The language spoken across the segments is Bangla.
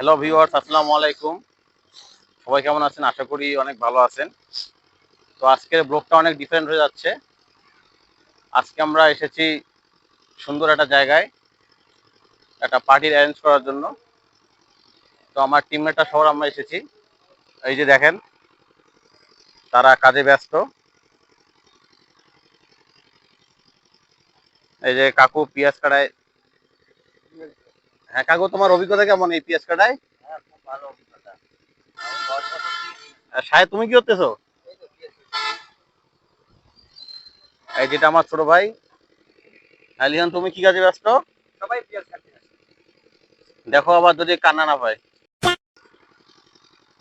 হ্যালো ভিউয়ার্স, আসসালামু আলাইকুম। সবাই কেমন আছেন? আশা করি অনেক ভালো আছেন। তো আজকের ব্লগটা অনেক ডিফারেন্ট হয়ে যাচ্ছে। আজকে আমরা এসেছি সুন্দর একটা জায়গায়, একটা পার্টির অ্যারেঞ্জ করার জন্য। তো আমার টিমমেটরা সহ আমরা এসেছি। এই যে দেখেন, তারা কাজে ব্যস্ত। এই যে কাকু পেঁয়াজ কাটায়। হ্যাঁ কাকু, তোমার অভিজ্ঞতা কেমন এই পেঁয়াজ কাটায়? সাহেব, তুমি কি করতেছো? এই যেটা আমার ছোট ভাই আলিহান, তুমি কি কাজে ব্যস্ত? দেখো আবার যদি কান্না না হয়।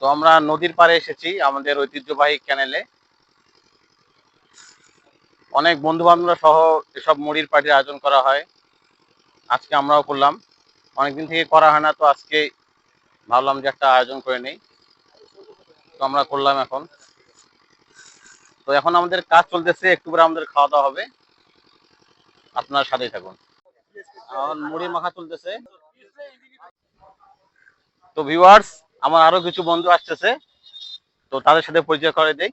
তো আমরা নদীর পাড়ে এসেছি আমাদের ঐতিহ্যবাহী ক্যানেলে। অনেক বন্ধু বান্ধবরা সহ এসব মুড়ির পার্টির আয়োজন করা হয়। আজকে আমরাও করলাম, অনেকদিন থেকে করা হয় না, তো আজকে ভাবলাম যে একটা আয়োজন করে নেই। তো আমরা করলাম এখন। তো এখন আমাদের কাজ চলতেছে, একটু পরে আমাদের খাওয়া দাওয়া হবে। আপনার সাথেই থাকুন। এখন মুড়ি মাখা চলতেছে। তো ভিউয়ার্স, আমার আরো কিছু বন্ধু আসতেছে, তো তাদের সাথে পরিচয় করে দেই।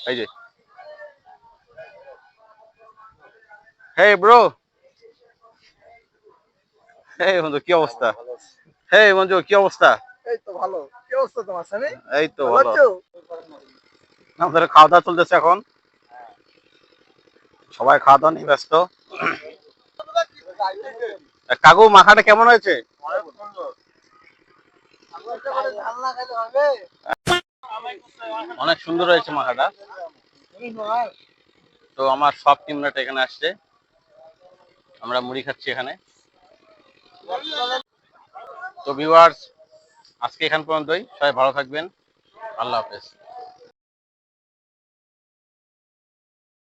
এই যে, হেই ব্রো। হেই বন্ধু, কি অবস্থা? হেই বন্ধু, কি অবস্থা? এই তো ভালো। কি অবস্থা তোমার সানি? এই তো ভালো ভালো। আছো? আমাদের খাওয়া দাওয়া চলতেছে এখন। সবাই খাওয়া দাওয়া নিয়ে ব্যস্ত। কাকু, মাখাটা কেমন হয়েছে? অনেক সুন্দর। ঝালনা খাইতে হবে? অনেক সুন্দর হয়েছে মাখাটা। তো আমার সব টিমমেট এখানে আসছে, আমরা মুড়ি খাচ্ছি এখানে। তো ভিউয়ার্স, আজকে এখান পর্যন্তই। সবাই ভালো থাকবেন। আল্লাহ হাফেজ।